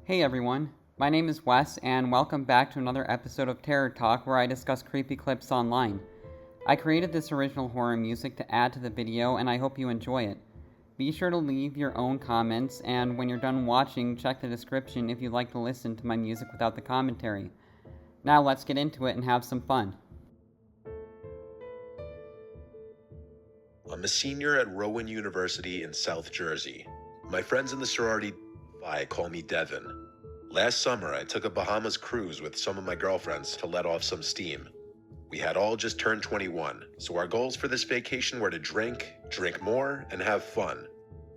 Hey everyone, my name is Wes, and welcome back to another episode of Terror Talk where I discuss creepy clips online. I created this original horror music to add to the video, and I hope you enjoy it. Be sure to leave your own comments, and when you're done watching, check the description if you'd like to listen to my music without the commentary. Now let's get into it and have some fun. I'm a senior at Rowan University in South Jersey. My friends in the sorority Phi call me Devin. Last summer, I took a Bahamas cruise with some of my girlfriends to let off some steam. We had all just turned 21, so our goals for this vacation were to drink more, and have fun.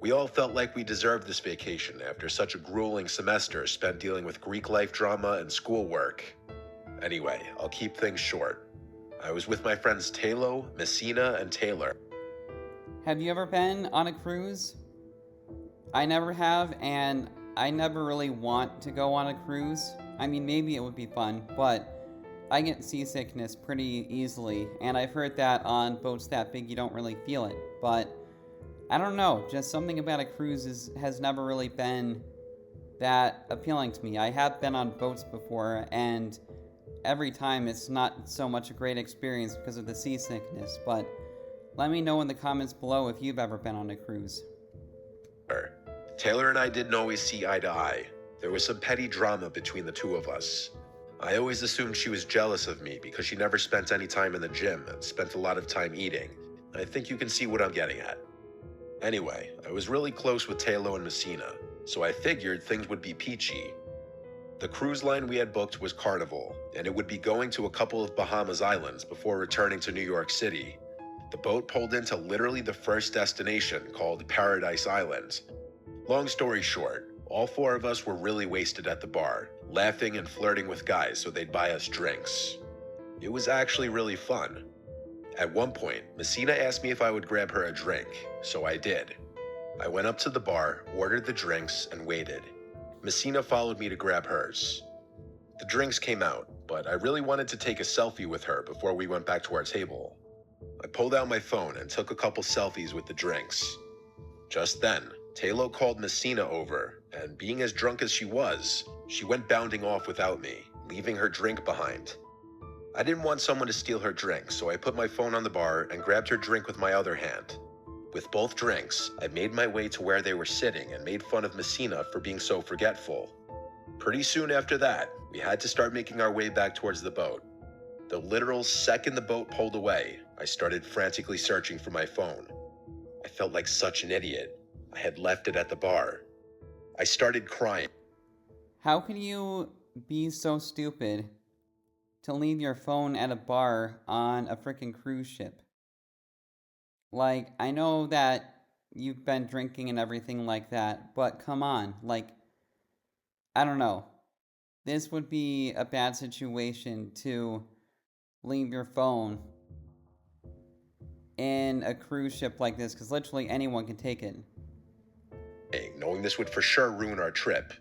We all felt like we deserved this vacation after such a grueling semester spent dealing with Greek life drama and schoolwork. Anyway, I'll keep things short. I was with my friends Talo, Messina, and Taylor. Have you ever been on a cruise? I never have, and I never really want to go on a cruise. I mean, maybe it would be fun, but I get seasickness pretty easily, and I've heard that on boats that big you don't really feel it. But I don't know, just something about a cruise has never really been that appealing to me. I have been on boats before, and every time it's not so much a great experience because of the seasickness, but let me know in the comments below if you've ever been on a cruise. Taylor and I didn't always see eye to eye. There was some petty drama between the two of us. I always assumed she was jealous of me because she never spent any time in the gym and spent a lot of time eating. I think you can see what I'm getting at. Anyway, I was really close with Talo and Messina, so I figured things would be peachy. The cruise line we had booked was Carnival, and it would be going to a couple of Bahamas islands before returning to New York City. The boat pulled into literally the first destination, called Paradise Island. Long story short, all four of us were really wasted at the bar, laughing and flirting with guys so they'd buy us drinks. It was actually really fun. At one point, Messina asked me if I would grab her a drink, so I did. I went up to the bar, ordered the drinks, and waited. Messina followed me to grab hers. The drinks came out, but I really wanted to take a selfie with her before we went back to our table. I pulled out my phone and took a couple selfies with the drinks. Just then, Talo called Messina over, and being as drunk as she went bounding off without me, leaving her drink behind. I didn't want someone to steal her drink, so I put my phone on the bar and grabbed her drink with my other hand. With both drinks, I made my way to where they were sitting and made fun of Messina for being so forgetful. Pretty soon after that, we had to start making our way back towards the boat. The literal second the boat pulled away, I started frantically searching for my phone. I felt like such an idiot. I had left it at the bar. I started crying. How can you be so stupid to leave your phone at a bar on a freaking cruise ship? Like, I know that you've been drinking and everything like that, but come on, like, I don't know. This would be a bad situation to leave your phone in a cruise ship like this, because literally anyone can take it. Knowing this would for sure ruin our trip.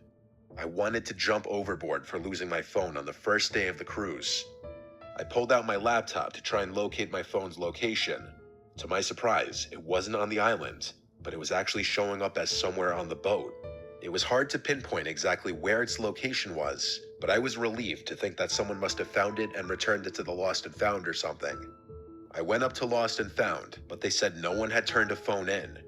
I wanted to jump overboard for losing my phone on the first day of the cruise. I pulled out my laptop to try and locate my phone's location. To my surprise, it wasn't on the island, but it was actually showing up as somewhere on the boat. It was hard to pinpoint exactly where its location was, but I was relieved to think that someone must have found it and returned it to the Lost and Found or something. I went up to Lost and Found, but they said no one had turned a phone in.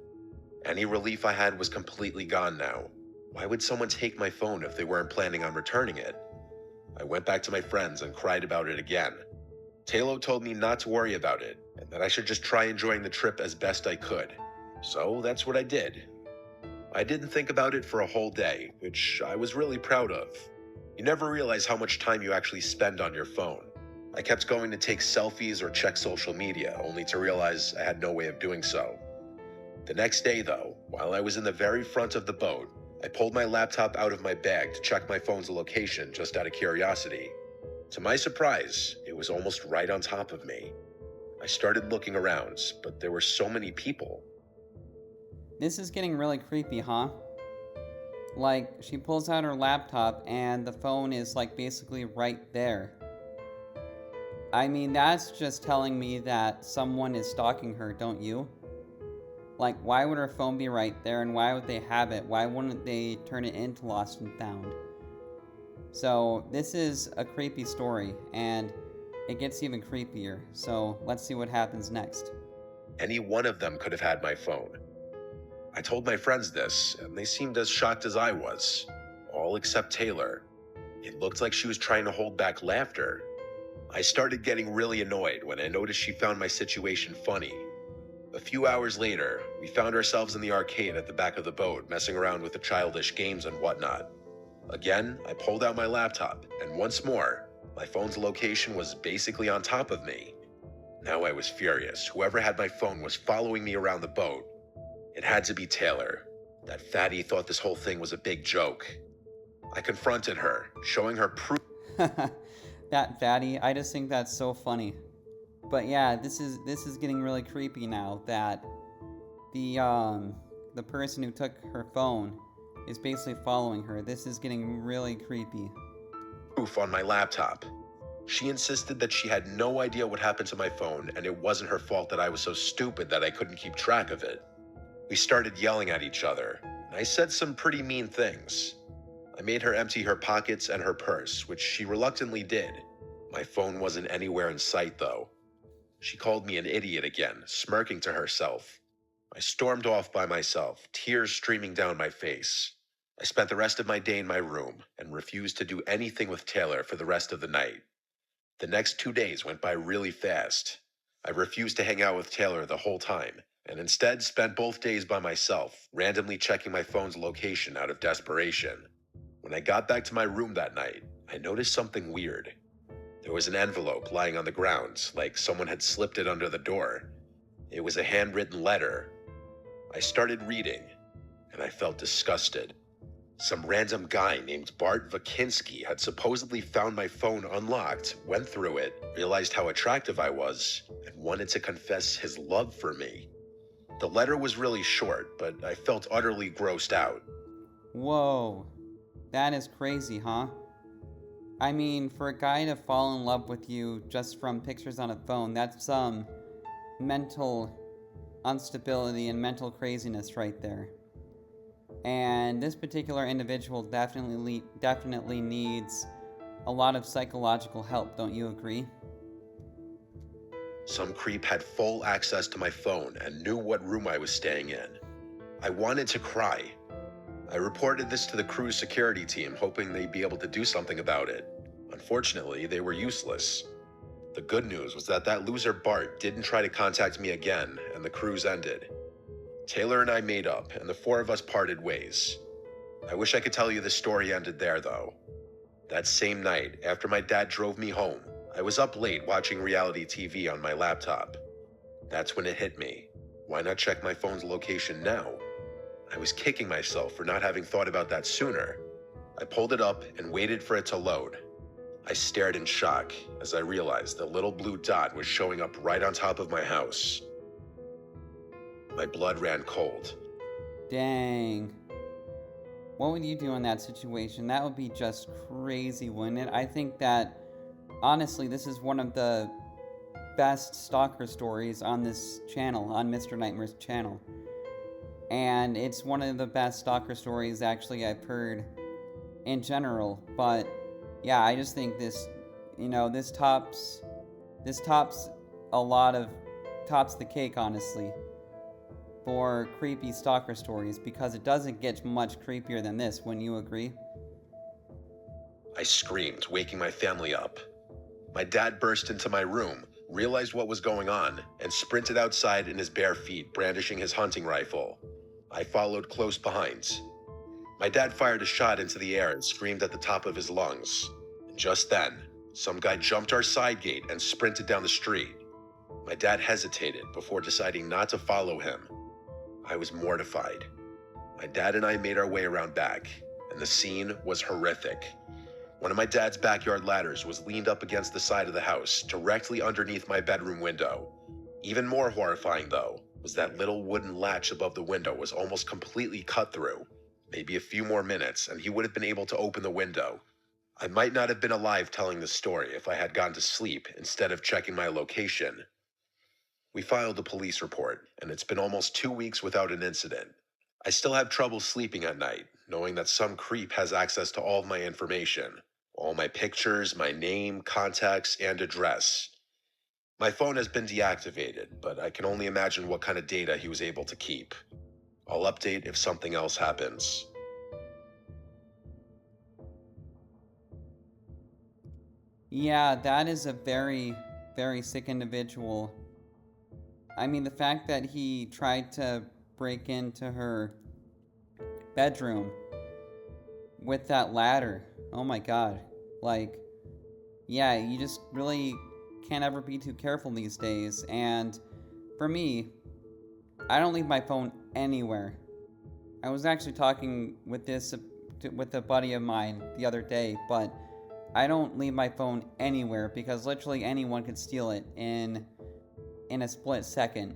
Any relief I had was completely gone now. Why would someone take my phone if they weren't planning on returning it? I went back to my friends and cried about it again. Talo told me not to worry about it, and that I should just try enjoying the trip as best I could. So that's what I did. I didn't think about it for a whole day, which I was really proud of. You never realize how much time you actually spend on your phone. I kept going to take selfies or check social media, only to realize I had no way of doing so. The next day, though, while I was in the very front of the boat, I pulled my laptop out of my bag to check my phone's location just out of curiosity. To my surprise, it was almost right on top of me. I started looking around, but there were so many people. This is getting really creepy, huh? Like, she pulls out her laptop and the phone is like basically right there. I mean, that's just telling me that someone is stalking her, don't you? Like, why would her phone be right there, and why would they have it? Why wouldn't they turn it into Lost and Found? So, this is a creepy story, and it gets even creepier. So, let's see what happens next. Any one of them could have had my phone. I told my friends this, and they seemed as shocked as I was. All except Taylor. It looked like she was trying to hold back laughter. I started getting really annoyed when I noticed she found my situation funny. A few hours later, we found ourselves in the arcade at the back of the boat, messing around with the childish games and whatnot. Again, I pulled out my laptop, and once more, my phone's location was basically on top of me. Now I was furious. Whoever had my phone was following me around the boat. It had to be Taylor. That fatty thought this whole thing was a big joke. I confronted her, showing her proof. That fatty, I just think that's so funny. But yeah, this is getting really creepy now that the person who took her phone is basically following her. This is getting really creepy. Proof on my laptop. She insisted that she had no idea what happened to my phone, and it wasn't her fault that I was so stupid that I couldn't keep track of it. We started yelling at each other, and I said some pretty mean things. I made her empty her pockets and her purse, which she reluctantly did. My phone wasn't anywhere in sight, though. She called me an idiot again, smirking to herself. I stormed off by myself, tears streaming down my face. I spent the rest of my day in my room and refused to do anything with Taylor for the rest of the night. The next 2 days went by really fast. I refused to hang out with Taylor the whole time, and instead spent both days by myself, randomly checking my phone's location out of desperation. When I got back to my room that night, I noticed something weird. There was an envelope lying on the ground, like someone had slipped it under the door. It was a handwritten letter. I started reading, and I felt disgusted. Some random guy named Bart Vakinski had supposedly found my phone unlocked, went through it, realized how attractive I was, and wanted to confess his love for me. The letter was really short, but I felt utterly grossed out. Whoa, that is crazy, huh? I mean, for a guy to fall in love with you just from pictures on a phone, that's some mental instability and mental craziness right there. And this particular individual definitely needs a lot of psychological help, don't you agree? Some creep had full access to my phone and knew what room I was staying in. I wanted to cry. I reported this to the crew's security team, hoping they'd be able to do something about it. Unfortunately, they were useless. The good news was that loser Bart didn't try to contact me again, and the cruise ended. Taylor and I made up, and the four of us parted ways. I wish I could tell you the story ended there, though. That same night, after my dad drove me home, I was up late watching reality TV on my laptop. That's when it hit me. Why not check my phone's location now? I was kicking myself for not having thought about that sooner. I pulled it up and waited for it to load. I stared in shock as I realized the little blue dot was showing up right on top of my house. My blood ran cold. Dang. What would you do in that situation? That would be just crazy, wouldn't it? I think that, honestly, this is one of the best stalker stories on this channel, on Mr. Nightmare's channel. And it's one of the best stalker stories, actually, I've heard in general. But, yeah, I just think this, this tops the cake, honestly, for creepy stalker stories, because it doesn't get much creepier than this, wouldn't you agree? I screamed, waking my family up. My dad burst into my room, realized what was going on, and sprinted outside in his bare feet, brandishing his hunting rifle. I followed close behind. My dad fired a shot into the air and screamed at the top of his lungs. And just then, some guy jumped our side gate and sprinted down the street. My dad hesitated before deciding not to follow him. I was mortified. My dad and I made our way around back, and the scene was horrific. One of my dad's backyard ladders was leaned up against the side of the house, directly underneath my bedroom window. Even more horrifying, though, was that little wooden latch above the window was almost completely cut through. Maybe a few more minutes, and he would have been able to open the window. I might not have been alive telling this story if I had gone to sleep instead of checking my location. We filed a police report, and it's been almost 2 weeks without an incident. I still have trouble sleeping at night, knowing that some creep has access to all of my information, all my pictures, my name, contacts, and address. My phone has been deactivated, but I can only imagine what kind of data he was able to keep. I'll update if something else happens. Yeah, that is a very, very sick individual. I mean, the fact that he tried to break into her bedroom with that ladder. Oh my god. Like, yeah, you just really can't ever be too careful these days. And for me, I don't leave my phone anywhere. I was actually talking with with a buddy of mine the other day, but I don't leave my phone anywhere because literally anyone could steal it in a split second.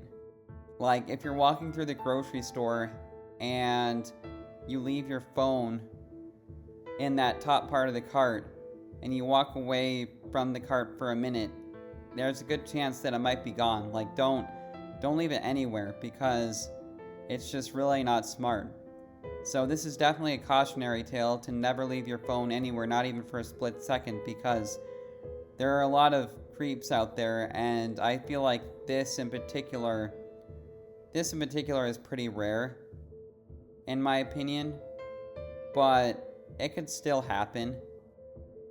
Like if you're walking through the grocery store and you leave your phone in that top part of the cart and you walk away from the cart for a minute, there's a good chance that it might be gone. Like don't leave it anywhere because it's just really not smart. So this is definitely a cautionary tale to never leave your phone anywhere, not even for a split second, because there are a lot of creeps out there, and I feel like this in particular is pretty rare, in my opinion, but it could still happen.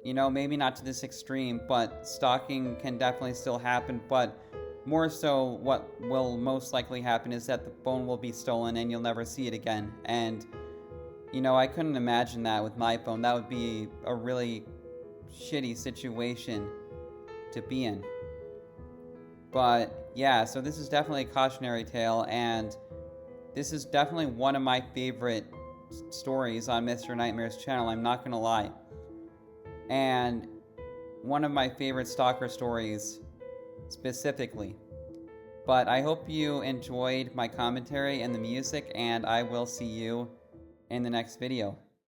You know, maybe not to this extreme, but stalking can definitely still happen, but more so what will most likely happen is that the phone will be stolen and you'll never see it again. And, you know, I couldn't imagine that with my phone. That would be a really shitty situation to be in. But, yeah, so this is definitely a cautionary tale, and this is definitely one of my favorite stories on Mr. Nightmare's channel, I'm not gonna lie. And one of my favorite stalker stories specifically. But I hope you enjoyed my commentary and the music, and I will see you in the next video.